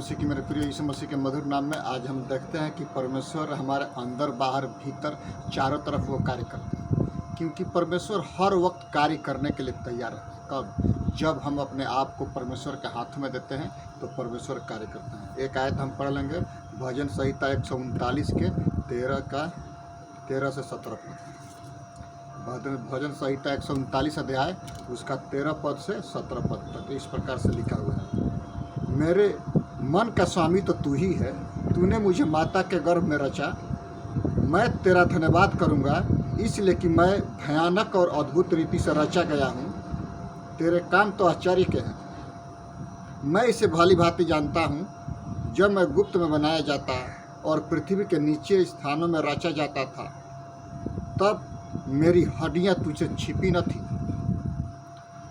मसीह की मेरे प्रिय यीशु मसीह के मधुर नाम में आज हम देखते हैं कि परमेश्वर हमारे अंदर बाहर भीतर चारों तरफ वो कार्य करते हैं, क्योंकि परमेश्वर हर वक्त कार्य करने के लिए तैयार है। कब? जब हम अपने आप को परमेश्वर के हाथ में देते हैं तो परमेश्वर कार्य करते हैं। एक आयत हम पढ़ लेंगे, भजन संहिता 139 के 13 से 17 पद। भजन संहिता 139 अध्याय उसका 13 पद से 17 पद तक इस प्रकार से लिखा हुआ है। मेरे मन का स्वामी तो तू ही है, तूने मुझे माता के गर्भ में रचा। मैं तेरा धन्यवाद करूँगा, इसलिए कि मैं भयानक और अद्भुत रीति से रचा गया हूँ। तेरे काम तो आश्चर्य के हैं, मैं इसे भली भांति जानता हूँ। जब मैं गुप्त में बनाया जाता और पृथ्वी के नीचे स्थानों में रचा जाता था, तब मेरी हड्डियाँ तुझे छिपी न थी।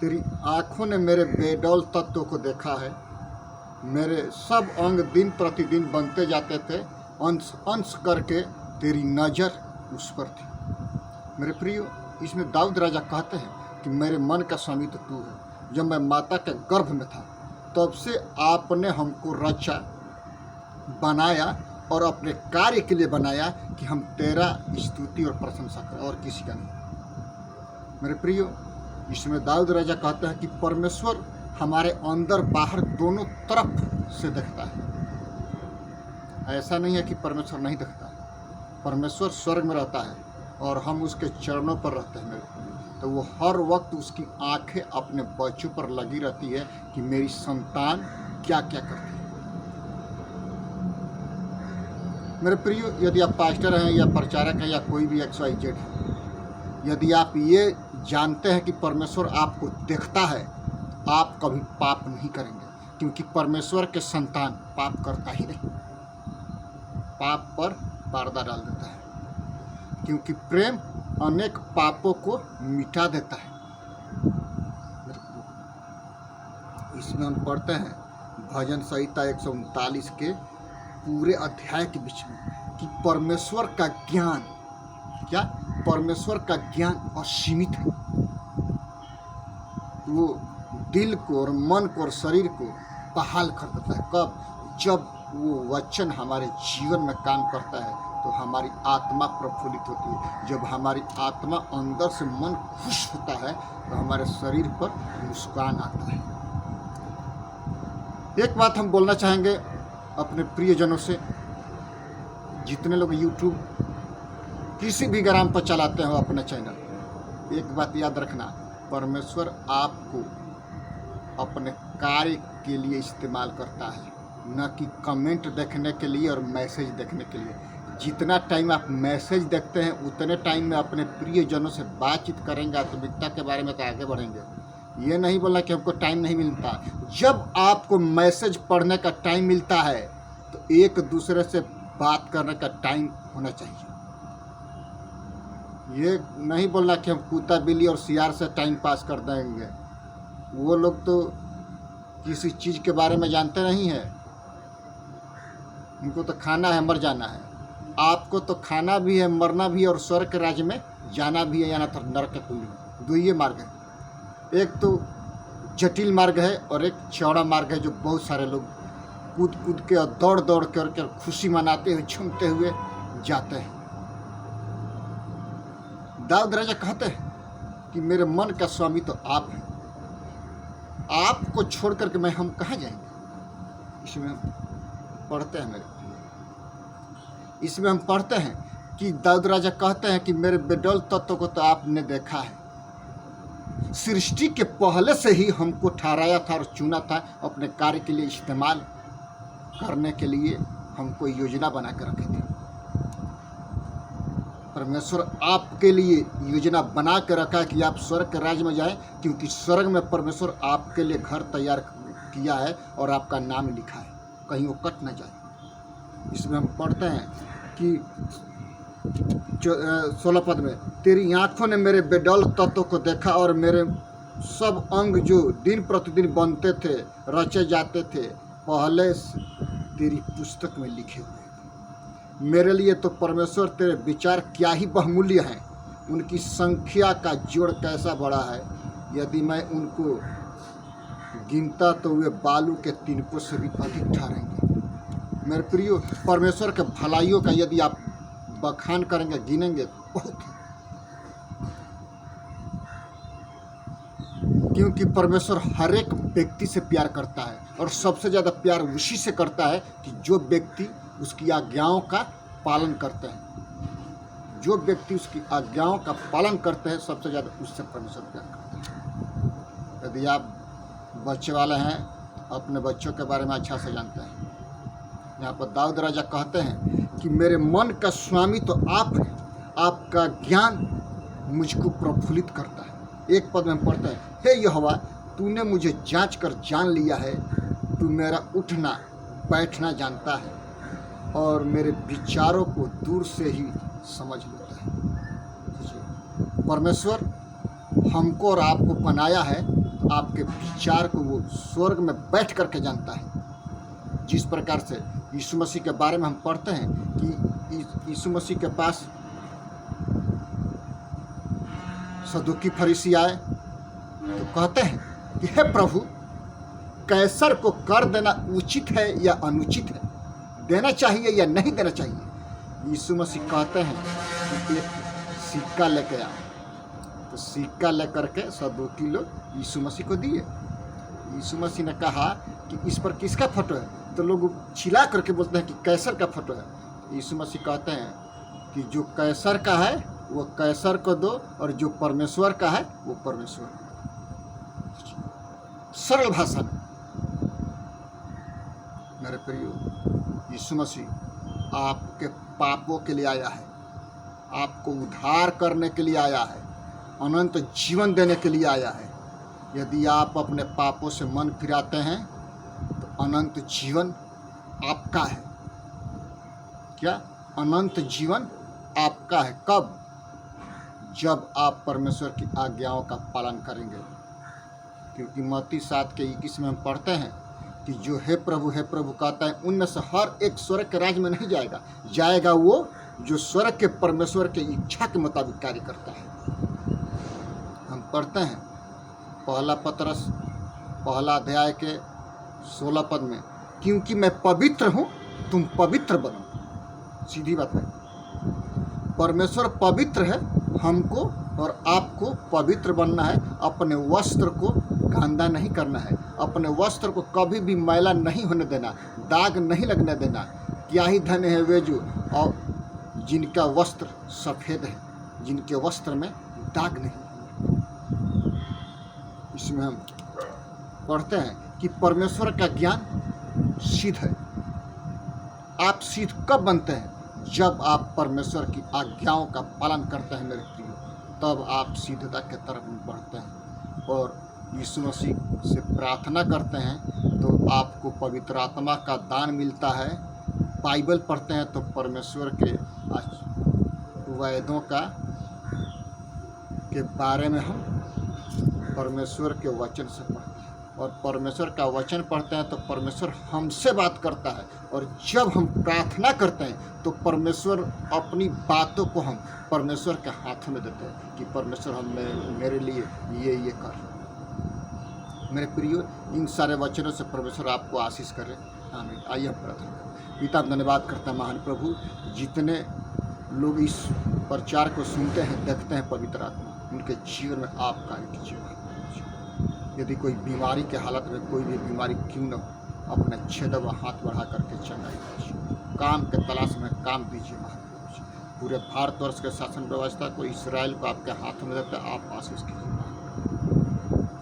तेरी आँखों ने मेरे बेडौल तत्वों को देखा है। मेरे सब अंग दिन प्रतिदिन बनते जाते थे, अंश अंश करके तेरी नज़र उस पर थी। मेरे प्रियो, इसमें दाऊद राजा कहते हैं कि मेरे मन का स्वामी तो तू है। जब मैं माता के गर्भ में था तब से आपने हमको रचा, बनाया और अपने कार्य के लिए बनाया कि हम तेरा स्तुति और प्रशंसा करें और किसी का नहीं। मेरे प्रियो, इसमें दाऊद राजा कहते हैं कि परमेश्वर हमारे अंदर बाहर दोनों तरफ से देखता है। ऐसा नहीं है कि परमेश्वर नहीं देखता। परमेश्वर स्वर्ग में रहता है और हम उसके चरणों पर रहते हैं। तो वो हर वक्त उसकी आंखें अपने बच्चों पर लगी रहती है कि मेरी संतान क्या क्या करती है। मेरे प्रियो, यदि आप पास्टर हैं या प्रचारक हैं या कोई भी XYZ है, यदि आप ये जानते हैं कि परमेश्वर आपको देखता है, आप कभी पाप नहीं करेंगे, क्योंकि परमेश्वर के संतान पाप करता ही नहीं, पाप पर पर्दा डाल देता है, क्योंकि प्रेम अनेक पापों को मिटा देता है। इसमें हम पढ़ते हैं भजन संहिता 139 के पूरे अध्याय के बीच में कि परमेश्वर का ज्ञान क्या, परमेश्वर का ज्ञान असीमित है। वो दिल को और मन को और शरीर को बहाल कर देता है। कब? जब वो वचन हमारे जीवन में काम करता है तो हमारी आत्मा प्रफुल्लित होती है। जब हमारी आत्मा अंदर से मन खुश होता है तो हमारे शरीर पर मुस्कान आता है। एक बात हम बोलना चाहेंगे अपने प्रियजनों से, जितने लोग YouTube किसी भी ग्राम पर चलाते हो अपना चैनल, एक बात याद रखना, परमेश्वर आपको अपने कार्य के लिए इस्तेमाल करता है, न कि कमेंट देखने के लिए और मैसेज देखने के लिए। जितना टाइम आप मैसेज देखते हैं उतने टाइम में अपने प्रियजनों से बातचीत करेंगे, आत्मिकता के बारे में तो आगे बढ़ेंगे। ये नहीं बोलना कि हमको टाइम नहीं मिलता। जब आपको मैसेज पढ़ने का टाइम मिलता है तो एक दूसरे से बात करने का टाइम होना चाहिए। ये नहीं बोलना कि हम कुत्ता बिल्ली और सियार से टाइम पास कर देंगे। वो लोग तो किसी चीज़ के बारे में जानते नहीं है, उनको तो खाना है, मर जाना है। आपको तो खाना भी है, मरना भी है और स्वर्ग के राज्य में जाना भी है, या तो नरक के कुंड में। दो ही मार्ग है, एक तो जटिल मार्ग है और एक चौड़ा मार्ग है जो बहुत सारे लोग कूद कूद के और दौड़ दौड़ कर खुशी मनाते हुए झूमते हुए जाते हैं। दाऊद राजा कहते हैं कि मेरे मन का स्वामी तो आप हैं, आपको छोड़ करके मैं हम कहाँ जाएंगे। इसमें हम पढ़ते हैं इसमें हम पढ़ते हैं कि दाऊद राजा कहते हैं कि मेरे बेडौल तत्व को तो आपने देखा है। सृष्टि के पहले से ही हमको ठहराया था और चुना था, अपने कार्य के लिए इस्तेमाल करने के लिए हमको योजना बना कर रखे थे। परमेश्वर आपके लिए योजना बना के रखा है कि आप स्वर्ग के राज्य में जाएं, क्योंकि स्वर्ग में परमेश्वर आपके लिए घर तैयार किया है और आपका नाम लिखा है, कहीं वो कट ना जाए। इसमें हम पढ़ते हैं कि 16 पद में, तेरी आँखों ने मेरे बेडौल तत्व को देखा और मेरे सब अंग जो दिन प्रतिदिन बनते थे, रचे जाते थे, पहले से तेरी पुस्तक में लिखे हुए थे। मेरे लिए तो परमेश्वर तेरे विचार क्या ही बहुमूल्य हैं, उनकी संख्या का जोड़ कैसा बड़ा है। यदि मैं उनको गिनता तो वे बालू के तिनकों से भी अधिक ठहरेंगे। मेरे प्रियो, परमेश्वर के भलाइयों का यदि आप बखान करेंगे, गिनेंगे, बहुत है। क्योंकि परमेश्वर हर एक व्यक्ति से प्यार करता है और सबसे ज़्यादा प्यार उसी से करता है कि जो व्यक्ति उसकी आज्ञाओं का पालन करते हैं। जो व्यक्ति उसकी आज्ञाओं का पालन करते हैं, सबसे ज़्यादा उससे परमेश्वर प्यार करता है। यदि आप बच्चे वाले हैं, अपने बच्चों के बारे में अच्छा से जानते हैं। यहाँ पर दाऊद राजा कहते हैं कि मेरे मन का स्वामी तो आप हैं, आपका ज्ञान मुझको प्रफुल्लित करता है। एक पद में पढ़ते हैं, हे यहोवा, तूने मुझे जांच कर जान लिया है, तू मेरा उठना बैठना जानता है और मेरे विचारों को दूर से ही समझ लेता है। परमेश्वर हमको और आपको बनाया है, तो आपके विचार को वो स्वर्ग में बैठ करके जानता है। जिस प्रकार से यीशु मसीह के बारे में हम पढ़ते हैं कि यीशु मसीह के पास सदुकी फरीसी आए तो कहते हैं कि हे प्रभु, कैसर को कर देना उचित है या अनुचित है, देना चाहिए या नहीं देना चाहिए। यीशु मसीह कहते हैं कि एक सिक्का लेके आओ। तो सिक्का लेकर के सदुकी लोग यीशु मसीह को दिए। यीशु मसीह ने कहा कि इस पर किसका फोटो है, तो लोग छिला करके बोलते हैं कि कैसर का फोटो है। यीशु मसीह कहते हैं कि जो कैसर का है वो कैसर को दो और जो परमेश्वर का है वो परमेश्वर को। सरल भाषा में मेरे प्रियो, यीशु मसीह आपके पापों के लिए आया है, आपको उद्धार करने के लिए आया है, अनंत जीवन देने के लिए आया है। यदि आप अपने पापों से मन फिराते हैं तो अनंत जीवन आपका है। क्या अनंत जीवन आपका है? कब? जब आप परमेश्वर की आज्ञाओं का पालन करेंगे। क्योंकि मत्ती 7:21 में हम पढ़ते हैं कि जो हे प्रभु कहता है, उनमें से हर एक स्वर्ग के राज्य में नहीं जाएगा, जाएगा वो जो स्वर्ग के परमेश्वर के इच्छा के मुताबिक कार्य करता है। हम पढ़ते हैं पहला पतरस 1 अध्याय के 16 पद में, क्योंकि मैं पवित्र हूँ, तुम पवित्र बनो। सीधी बात है, परमेश्वर पवित्र है, हमको और आपको पवित्र बनना है। अपने वस्त्र को गंदा नहीं करना है, अपने वस्त्र को कभी भी मैला नहीं होने देना, दाग नहीं लगने देना। क्या ही धन्य है वे जो और जिनका वस्त्र सफ़ेद है, जिनके वस्त्र में दाग नहीं। इसमें हम पढ़ते हैं कि परमेश्वर का ज्ञान सिद्ध है। आप सिद्ध कब बनते हैं? जब आप परमेश्वर की आज्ञाओं का पालन करते हैं मेरे प्रियो, तब आप सिद्धता के तरफ बढ़ते हैं और यीशु मसीह से प्रार्थना करते हैं तो आपको पवित्र आत्मा का दान मिलता है। बाइबल पढ़ते हैं तो परमेश्वर के वेदों के बारे में हम परमेश्वर के वचन से पढ़ते हैं और परमेश्वर का वचन पढ़ते हैं तो परमेश्वर हमसे बात करता है। और जब हम प्रार्थना करते हैं तो परमेश्वर अपनी बातों को हम परमेश्वर के हाथों में देते हैं कि परमेश्वर मेरे लिए ये कर। मेरे प्रियो, इन सारे वचनों से परमेश्वर आपको आशीष करे। आमीन। आइए हम प्रार्थना करें। पिता, धन्यवाद करते हैं महान प्रभु, जितने लोग इस प्रचार को सुनते हैं, देखते हैं, पवित्र आत्मा उनके जीवन में आप कार्य कीजिए। यदि कोई बीमारी के हालत में, कोई भी बीमारी क्यों न हो, अपना छेदा व हाथ बढ़ा करके चंगाई दीजिए। काम के तलाश में काम दीजिए महाप्रभु जी। पूरे भारतवर्ष के शासन व्यवस्था को, इसराइल को आपके हाथों में देते आप आशीष कीजिए।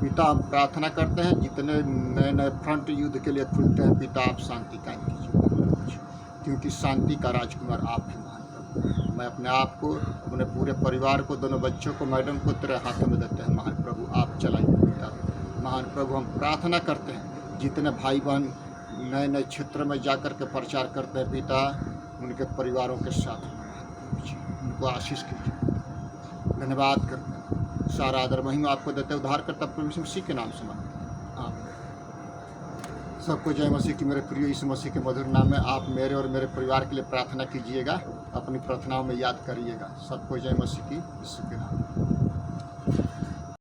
पिता, हम प्रार्थना करते हैं जितने नए नए फ्रंट युद्ध के लिए खुलते हैं, पिता आप शांति कायम कीजिए, क्योंकि शांति का राजकुमार आप हैं महान प्रभु। मैं अपने आप को, अपने पूरे परिवार को, दोनों बच्चों को, मैडम को तेरे हाथों में देते हैं महान प्रभु। आप चलाइए पिता। महान प्रभु, हम प्रार्थना करते हैं जितने भाई बहन नए नए क्षेत्र में जाकर के प्रचार करते हैं, पिता उनके परिवारों के साथ उनको आशीष कीजिए। धन्यवाद करते हैं, सारा आदर महिमा आपको देते हैं। उद्धार करता प्रभु यीशु मसीह के नाम से मांगते हैं, आमीन। सबको जय मसीह की। मेरे प्रिय यीशु मसीह के मधुर नाम में आप मेरे और मेरे परिवार के लिए प्रार्थना कीजिएगा, अपनी प्रार्थनाओं में याद करिएगा। सबको जय मसीह की, यीशु के नाम।